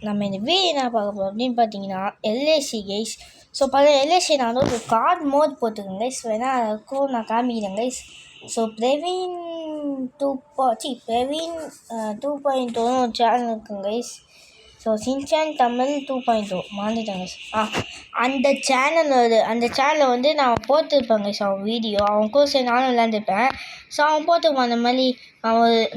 நம்ம இந்த வீடியோ என்ன பார்க்க போகிறோம் அப்படின்னு பார்த்தீங்கன்னா எல்ஏசி கைஸ். ஸோ எல்ஏசி நான் வந்து ஒரு கார்டு மோட் போட்டுருக்கேன் கைஸ். வேணால் அதுக்கும் நான் காமிக்கிறேன் கைஸ். ஸோ பிரவீன் 2.0 ஒரு சேனல் இருக்குங்க கைஸ். ஸோ சின்சான் தமிழ் 2.0 மறந்துட்டேன் கைஸ். அந்த சேனலில் வந்து நான் போட்டிருப்பேன் கைஸ் அவன் வீடியோ. அவன் கூட சரி நானும் விளையாண்டுருப்பேன். ஸோ அவன் போட்டிருப்பான் அந்த மாதிரி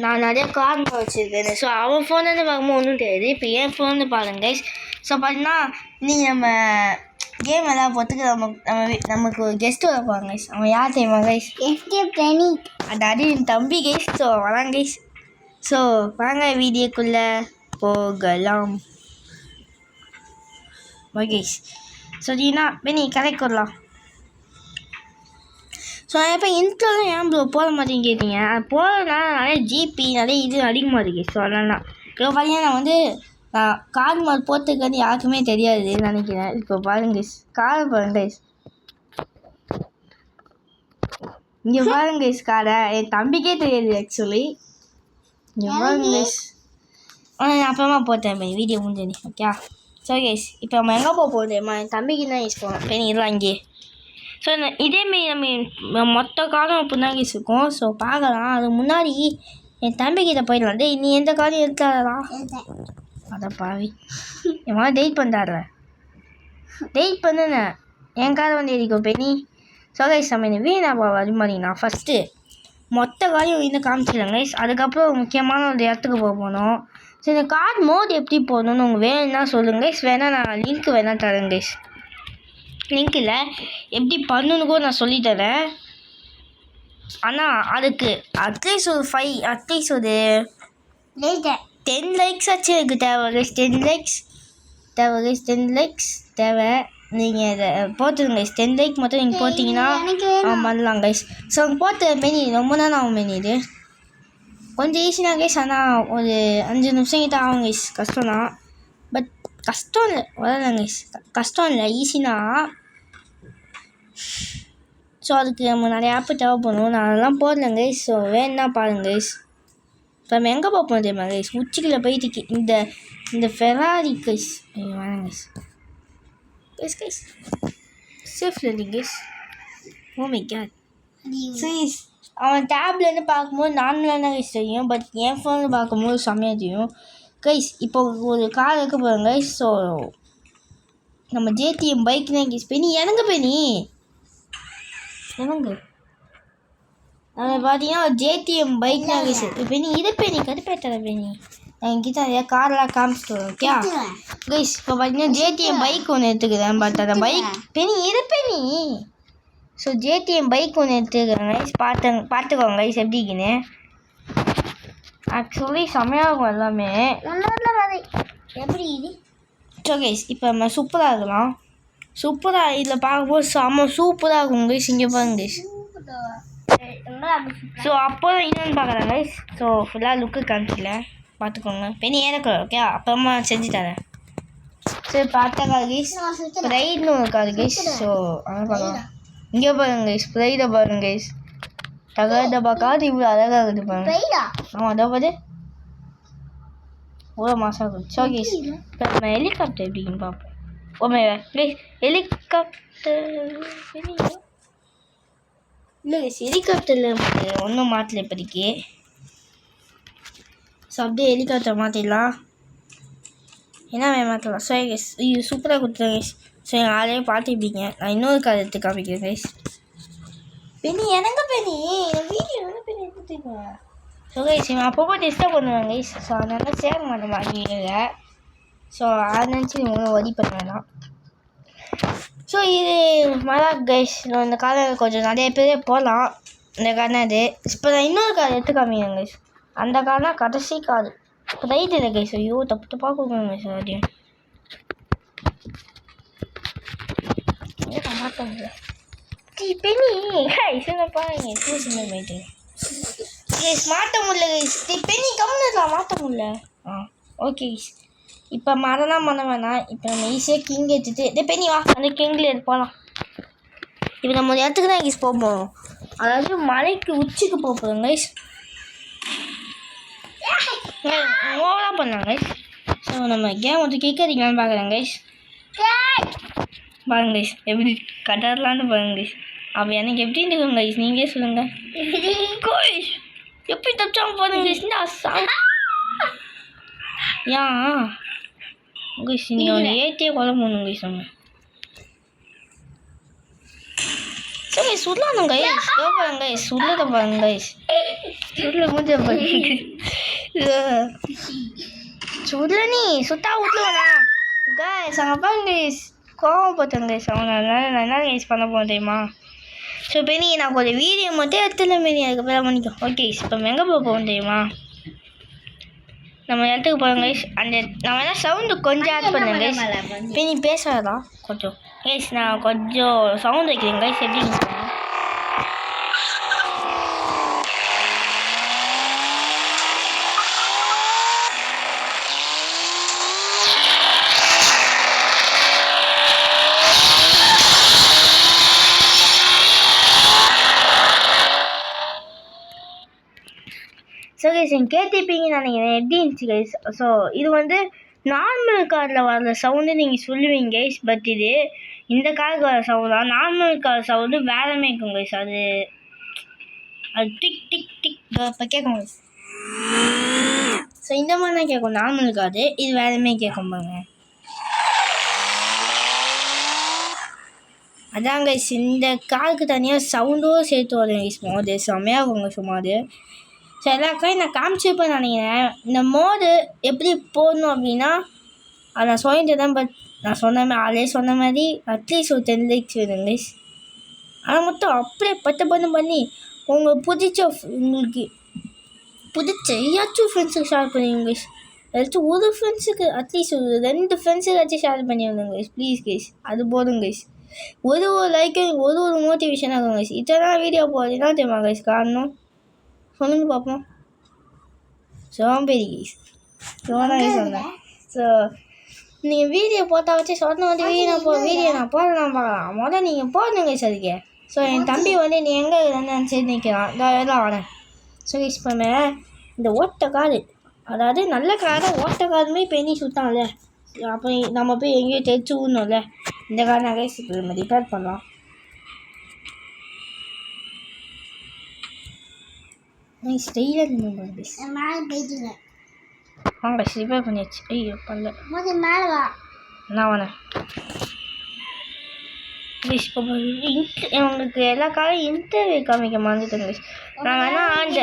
நான் நிறைய கார்டு வச்சுருக்கேன். ஸோ அவன் ஃபோன்லேருந்து பார்க்கும்போது ஒன்றும் தெரியாது. இப்போ என் ஃபோன்னு பாருங்க கைஸ். ஸோ பார்த்தீங்கன்னா நீங்கள் நம்ம கேம் எல்லாம் போகிறதுக்கு நமக்கு ஒரு கெஸ்ட்டு வைப்பாங்க கைஸ். அவன் யார் தெரியுமா கைஸ்? அதாவது என் தம்பி கைஸ். ஸோ வராங்க கைஸ். ஸோ வாங்க வீடியோக்குள்ளே போகலாம் ஓகே. ஸோ நீனா பெனி கரெக்ட் வரலாம். ஸோ இப்போ இன்ட்ரோலாம் ஏன் ப்ரோ போட மாட்டேன்னு கேட்டீங்க. அது போடனா நிறைய ஜிபி நிறைய இது அதிகமாக இருக்குது. ஸோ அதெல்லாம் இப்போ பார்த்தீங்கன்னா நான் கார்டு மாதிரி போட்டுக்கிறது யாருக்குமே தெரியாதுன்னு நினைக்கிறேன். இப்போ பாருங்க காரை பாருங்க இங்கே பாருங்க காரை என் தம்பிக்கே தெரியாது ஆக்சுவலி. இங்கே பாருங்க அப்புறமா போட்டேன் வீடியோ முடிஞ்சது. ஓகே. ஸோ கேஸ் இப்போ நம்ம எங்கே போகிறோம் தெரியுமா? என் தம்பிக்கு தான் யூஸ் போகிறோம் பெண் இதெல்லாம் இங்கே. ஸோ இதேமாரி நம்ம மொத்த காலம் அப்படி தான் கேஸ் இருக்கும். ஸோ பார்க்கலாம். அது முன்னாடி என் தம்பிக்கிட்ட போயிடலாம். டேய் நீ எந்த காலம் எடுத்தாரா? அதை பாவி என் மாதிரி டெய்ட் பண்ணுறாரு. டெய்ட் பண்ணுன என் காரை வந்து எரிக்கும் பெனி. ஸோ கைஸ் நம்ம இந்த வீணாப்பா வழிமாதிரிண்ணா ஃபஸ்ட்டு மொத்த காலையும் இன்னும் காமிச்சிடலாம் கைஸ். அதுக்கப்புறம் முக்கியமான ஒரு இடத்துக்கு போகணும். ஸோ இந்த கார்டு மோட் எப்படி போகணுன்னு உங்களுக்கு வேணும்னா சொல்லுங்க கைஸ். வேணால் நான் லிங்க் வேணால் தரேன் கைஸ். லிங்க் இல்லை எப்படி பண்ணணுன்னு கூட நான் சொல்லித்தரேன். ஆனால் அதுக்கு அட்லீஸ்ட் ஒரு 10 லைக்ஸ் ஆச்சு எனக்கு தேவை கைஸ். 10 லைக்ஸ் தேவை. நீங்கள் இதை போட்டுருங்க கைஸ். 10 லைக் மட்டும் நீங்கள் போட்டிங்கன்னா பண்ணலாம் கைஸ். ஸோ போட்டு மெனி ரொம்ப நேரம் ஆகும் மெனி. இது கொஞ்சம் ஈஸினா கைஸ். ஆனால் ஒரு 5 நிமிஷம் கிட்ட ஆகும் கைஸ். கஷ்டம் தான். பட் கஷ்டம் இல்லை வரலாம் கைஸ். கஷ்டம் இல்லை ஈஸினா. ஸோ அதுக்கு நம்ம நிறைய ஆப்பு தேவைப்படும். நான் அதெல்லாம் போடலாம் கைஸ். ஸோ வேணுன்னா பாருங்க கைஸ். இப்போ நம்ம எங்கே பார்ப்போம் தெரியுமா கைஸ்? உச்சிக்கில் போயிட்டு இந்த ஃபெராரி கைஸ் வேணாம் guys. Guys safe landing guys. Oh my God. Guys அவன் டேப்லேருந்து பார்க்கும்போது நார்மலான கைஸ் தெரியும். பட் என் ஃபோனில் பார்க்கும்போது செம்மையாக தெரியும் கைஸ். இப்போ ஒரு கார் இருக்க போகிறோம் கைஸ். ஸோ நம்ம ஜேடிஎம் பைக்னா கைஸ். பெனி இறங்க பெனி இறங்கு. நம்ம பார்த்தீங்கன்னா ஜேடிஎம் பைக்னா கைஸ். பெனி இது பெனி கடுப்பேற்ற பெனி என்கிட்ட நிறைய கார்லாம் காமிச்சிட்டு வரும். Okay guys. இப்போ பார்த்தீங்கன்னா ஜேடிஎம் பைக் ஒன்று எடுத்துக்கிறேன். பட் அந்த பைக் பெனி இது பெனி. ஸோ ஜேடிஎம் பைக் ஒன்று எடுத்துக்கிறேன் கைஸ். பார்த்துக்கோங்க கைஸ் எப்படி இருக்குன்னு. ஆக்சுவலி செம்மையாக இருக்கும் எல்லாமே. எப்படி இது? ஸோ கைஸ் இப்போ நம்ம சூப்பராக இருக்கலாம். சூப்பராக இதில் பார்க்கும்போது சூப்பராக இருக்கும் கைஸ். இங்கே பாருங்க கைஸ். ஸோ அப்போ தான் இன்னொன்று பார்க்குறேன் கைஸ். ஸோ ஃபுல்லாக லுக்கு காமிச்சில பார்த்துக்கோங்க பெனி ஏறக்கூடாது. ஓகே அப்புறமா செஞ்சு தரேன். சரி பார்த்தாக்கா கைஸ். ரைட்னு இருக்காது கைஸ். ஸோ அங்கே பார்க்கலாம். இங்கே பாருங்க கைஸ். ப்ரைடை பாருங்க கைஸ். தகவலை பார்க்காது இவ்வளோ அழகாக இருக்குது பாருங்க. ஆமாம் அதை பார்த்து இவ்வளோ மாதம் இருக்குது. ஸோ கைஸ் இப்போ நம்ம ஹெலிகாப்டர் எப்படின்னு பார்ப்போம். ஓமே கைஸ் ஹெலிகாப்டர் இல்லை கைஸ். ஹெலிகாப்டரில் ஒன்றும் மாற்றல இப்போதைக்கு. ஸோ அப்படியே ஹெலிகாப்டர் மாற்றிடலாம். என்ன மாற்றலாம். ஸோ கைஸ் இது சூப்பராக கொடுத்துருங்க கைஸ். ஸோ எங்கள் ஆளையே பார்த்துப்பீங்க. நான் இன்னொரு கார் எடுத்து காமிக்கிறேன் கைஸ். பெனி எனக்கு பெனி வீடியோ வந்து பெனி எடுத்துக்கோங்க. ஸோ கைஸ் இவன் அப்பப்போ டிஸ்டர்ப் பண்ணுவாங்க கைஸ். ஸோ அதனால சேர மாட்டேன் வாங்கிங்க. ஸோ அதை நினச்சி நீங்கள் ஒரி பண்ண வேணாம். ஸோ இது மழை கைஸ். இந்த காரில் கொஞ்சம் நிறைய பேர் போகலாம். இந்த கார்னா இது. இப்போ நான் இன்னொரு கார் எடுத்து காமிக்கிறேன் கைஸ். அந்த கார்னா கடைசி கார். இப்போ ரைட் இல்லை கைஸ். ஐயோ தப்பு பார்க்கணும் கைஸ். அப்படியே பெனி கைஸ் பாருங்க. மாட்ட முடியல கைஸ். பெனி கம்மிடலாம் மாற்ற முடியல. Okay guys. இப்போ மரணம் பண்ண வேணாம். இப்போ நம்ம ஈஸியாக கிங் எடுத்துட்டு பெனி வா அந்த கிங்கில் எடுப்போம். இப்போ நம்ம ஒரு இடத்துக்கு தான் கைஸ் போவோம். அதாவது மலைக்கு உச்சிக்கு போகிறோம் கைஸ். ஓவராக பண்ணாங்க கைஸ். ஸோ நம்ம கேம் வந்து கிக் அடிக்கலாம்னு பார்க்குறேன் கைஸ். பாருங்க கைஸ் எப்படி கட்டர்லான்னு பாருங்க கைஸ். அப்போ எனக்கு எப்படி இருக்கும் கைஸ் நீங்களே சொல்லுங்க கைஸ். எப்படி தப்பிச்சாம போதுங்க கைஸ். ஏன் கைஸ் நீ ஒன்று ஏற்றியே கொலை பண்ணுங்க கைஸ். அவங்க சரி சுடலாம் கைஸ். பாருங்க கைஸ் சுடலத பாருங்க கைஸ். சுடல மூஞ்ச பாருங்க. சுடல நீ சுத்தா விட்டுருவானா கைஸ். அங்கே பாருங்க கைஸ் கோவம் பார்த்தேன் கைஸ். அவங்க என்ன கைஸ் பண்ண போகிறேன் தெரியுமா? ஸோ இப்போ நான் ஒரு வீடியோ மட்டும் எடுத்துல மாரி அதுக்கப்புறம் பண்ணிக்கோ. ஓகே இப்போ எங்கே போவோம் தெரியுமா? நம்ம இடத்துக்கு போகிறோம் கைஸ். அந்த நம்ம என்ன சவுண்டு கொஞ்சம் ஆட் பண்ணுங்க கைஸ். இப்போ நீ பேசாதான் கொஞ்சம் கைஸ். நான் கொஞ்சம் சவுண்ட் வைக்கிறேன் கைஸ். எப்படி ஸோ கைஸ் நீங்கள் கேட்டிருப்பீங்கன்னு நினைக்கிறேன் எப்படி இருந்துச்சு கைஸ். ஸோ இது வந்து நார்மல் காரில் வர்ற சவுண்டு நீங்கள் சொல்லுவீங்க கைஸ். பட் இது இந்த காருக்கு வர சவுண்ட் தான். நார்மல் கார் சவுண்டு வேறமே இருக்கும் கைஸ். அது டிக் டிக் டிக் இப்போ கேட்கும் கைஸ். ஸோ இந்த மாதிரி தான் கேட்கும் நார்மல் காரு. இது வேறமே கேட்கும் பாருங்க. அதான் கைஸ் இந்த காருக்கு தனியாக சவுண்டும் சேர்த்து வரும் கைஸ். மோது செம்மையாக இருக்குங்க சும்மா. அது ஸோ எல்லாருக்கும் நான் காமிச்சிருப்பேன் நினைக்கிறேன். இந்த மோடு எப்படி போடணும் அப்படின்னா அது நான் சொல்லிட்டு தான். பட் நான் சொன்ன மாதிரி அட்லீஸ்ட் ஒரு 10 லைக்ஸ் வேணும் கைஸ். ஆனால் மொத்தம் அப்படியே பண்ணி உங்களுக்கு பிடிச்ச ஏதாச்சும் ஃப்ரெண்ட்ஸுக்கு ஷேர் பண்ணிடுங்க கைஸ். ஏதாச்சும் ஒரு ஃப்ரெண்ட்ஸுக்கு அட்லீஸ்ட் ஒரு 2 ஃப்ரெண்ட்ஸுக்காச்சும் ஷேர் பண்ணிடுங்க கைஸ் ப்ளீஸ் கைஸ். அது போதும் கைஸ். ஒரு லைக்கும் ஒரு மோட்டிவேஷனாக இருக்கும் கைஸ். இதெல்லாம் வீடியோ போடுறதுனா தெரியுமா கைஸ் காரணம் சொல்லுங்க பார்ப்போம். சோம்பேறி கைஸ். தான் சொன்னேன். ஸோ நீங்கள் வீடியோ போட்டால் வச்சு சொன்ன வந்து வீடியோ நான் போடலாம் பார்க்கலாம். முதல்ல நீங்கள் போடணும் கைஸ் அதுக்கு. ஸோ என் தம்பி வந்து நீ எங்கே நினச்சி நிற்கிறான் இதெல்லாம் வரேன். ஸோ கைஸ் இப்போ இந்த ஓட்ட காரு அதாவது நல்ல காரை ஓட்ட காருமே இப்போ எண்ணி சுத்தான்ல. அப்போ நம்ம போய் எங்கேயோ தெரிச்சு ஊடணும்ல. இந்த காரை நான் கைஸ் இப்போ நம்ம ரிப்பேர் பண்ணலாம். ஸ்டைலாக இருக்கு வாங்க ரிப்பேர் பண்ணியாச்சு. ஐயோ பண்ணல மேலே வா நான் வரேன். உங்களுக்கு எல்லா காலம் இன்டர்வியூ காமிக்க மறந்துட்டேங்க. நான் வேணா அந்த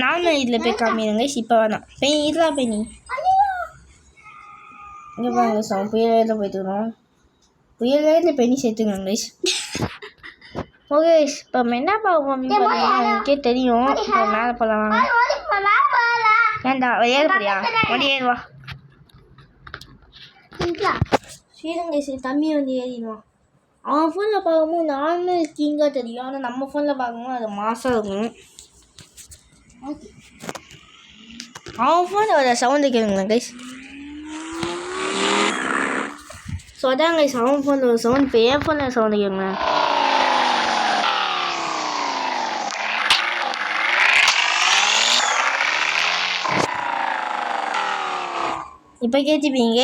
நானும் இதில் போய் காமிக்கிறேங்க. இப்போ வேணாம் இதெல்லாம் போய் நீ இங்கே பாருங்க புயல் போய்ட்டுக்கிறோம். புயல் பெண்ணி சேர்த்துக்கோங்க கைஸ். ஓகே இப்போ என்ன பார்ப்போம் அப்படின்னு பார்த்தீங்கன்னா உங்களுக்கே தெரியும். இப்போ மேலே போகலாம் ஏன்டா ஏற போறியா வண்டி ஏறுவா ஸ்ரீரங்க தம்பி வந்து ஏறிடுவான். அவன் ஃபோனில் பார்க்கும்போது நார்மல் கிங்காக தெரியும். ஆனால் நம்ம ஃபோனில் பார்க்கும்போது அது மாசாக இருக்கும். அவன் ஃபோனில் வர சவுண்டு கேட்குங்களா கைஸ். ஸோ அதான் கைஸ் அவன் ஃபோனில் ஒரு சவுண்ட். இப்போ என் ஃபோனில் சவுண்டு கேட்குங்களேன். இப்போ கேட்டுப்பீங்க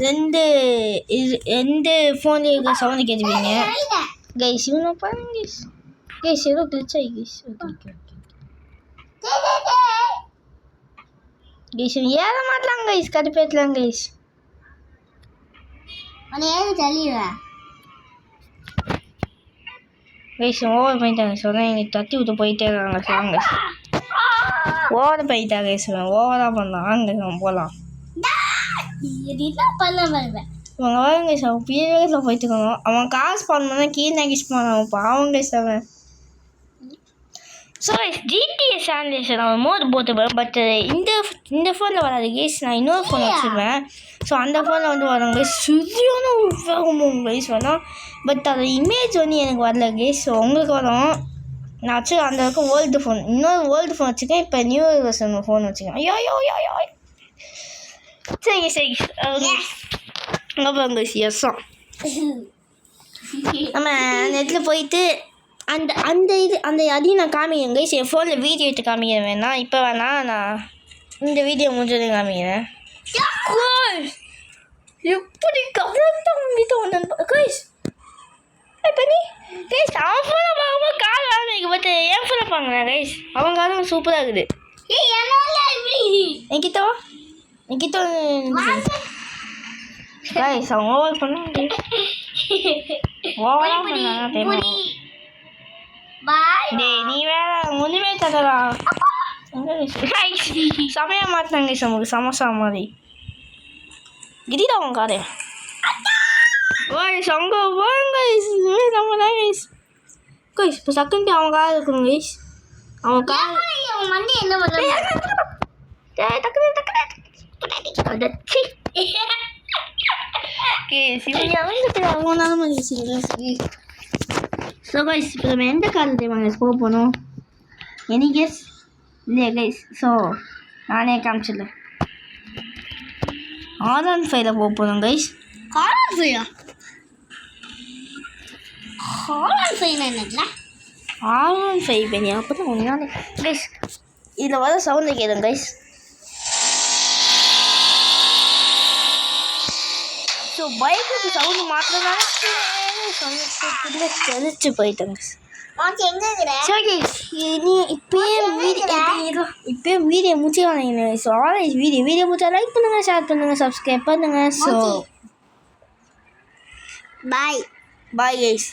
ரெண்டு ஃபோனில் இருக்கிற சவுண்டு கேட்டுப்பீங்க கைஸ். இவனும் பாருங்க கைஸ் ஏதோ கிளிச் ஆகி கைஸ். ஓகே கைஸ் ஏற மாட்டலாம் கைஸ். கடுப்பேற்றலாம் கைஸ். கைஸ் ஓவர் பண்ணிட்டாங்க சொன்னால் எங்களுக்கு தட்டி விட்டு போயிட்டே இருக்காங்க. சொல்லுங்க ஓவர் பண்ணிட்டாங்க சொல்லுவேன். ஓவராக பண்ணலாம் அங்கே போகலாம். இவங்க வாங்க அவன் பிஏவில் போயிட்டுருக்காங்க. அவன் காசு பண்ணா கீழே கிஸ் பண்ணான் பாவங்க அவன். ஸோ ஜிடிஎஸ் சாண்டேஷன் அவன் மோது போட்டுப்பேன். பட் இந்த ஃபோனில் வராது கேஸ். நான் இன்னொரு ஃபோன் வச்சுருப்பேன். ஸோ அந்த ஃபோனில் வந்து வரவங்க சரியான வேகமும் கைஸ் வேணாம். பட் அது இமேஜ் வந்து எனக்கு வரல கேஸ். ஸோ உங்களுக்கு வரும். நான் வச்சு அந்த வரைக்கும் ஓல்டு ஃபோன் இன்னொரு ஓல்டு ஃபோன் வச்சுருக்கேன். இப்போ நியூ வெர்ஷன் ஃபோன் வச்சுருக்கேன். ஐயோ சரி அங்கே பாருங்க எஸ்ஸாம். நம்ம அந்த இடத்துல போயிட்டு அந்த அதையும் நான் காமிக்கிறேன் கைஸ். என் ஃபோனில் வீடியோ எடுத்து காமிக்கிறேன் வேணா. இப்போ வேணா நான் இந்த வீடியோ முடிஞ்சது காமிக்கிறேன். Guys, எப்படி கரெக்டாக வீட்டை ஒன்று கைஸ் பண்ணி கைஸ் அவன் ஃபோனை பார்க்கும்போது கால் வேலை வைக்க பார்த்து என் ஃபோனை பாருங்களேன் கைஸ். அவன் காலம் சூப்பராக இருக்குது. என்கிட்ட கைஸ் அவன் ஓவர் பண்ண ஓவராக பண்ணாங்க டேய் நீ வேற ஒன்றுமே தரடா. சமைய மாட்டாங்க கைஸ் நமக்கு சமோசா மாதிரி கிரிடா அவன் காரு கைஸ் அங்கே வாங்க கைஸ் நம்ம தான் கைஸ் கைஸ் இப்போ செகண்ட் அவன் கார் இருக்கணும் கைஸ். அவன் கார் என்ன ஸோ கைஸ் இப்போ நம்ம எந்த காரில் தெரியுமா கைஸ் போக போனோம் எனி கெஸ் இல்லையா கைஸ். ஸோ நானே காமிச்சிடல R15 போக போனோம் கைஸ். R15 பண்ணி அப்போ தான் ஒன்றாலே கைஸ் இதில் வர சவுண்டு கேட்கும் கைஸ். ஸோ பைக்குக்கு சவுண்டு மாத்திரதான் தெளிச்சு போயிட்டாங்க. நீ இப்போயே வீடியோ முடிச்சுக்கானீங்க. ஸோ ஆல்வேஸ் வீடியோ முடிச்சா லைக் பண்ணுங்கள், ஷேர் பண்ணுங்கள், சப்ஸ்கிரைப் பண்ணுங்கள். So bye guys.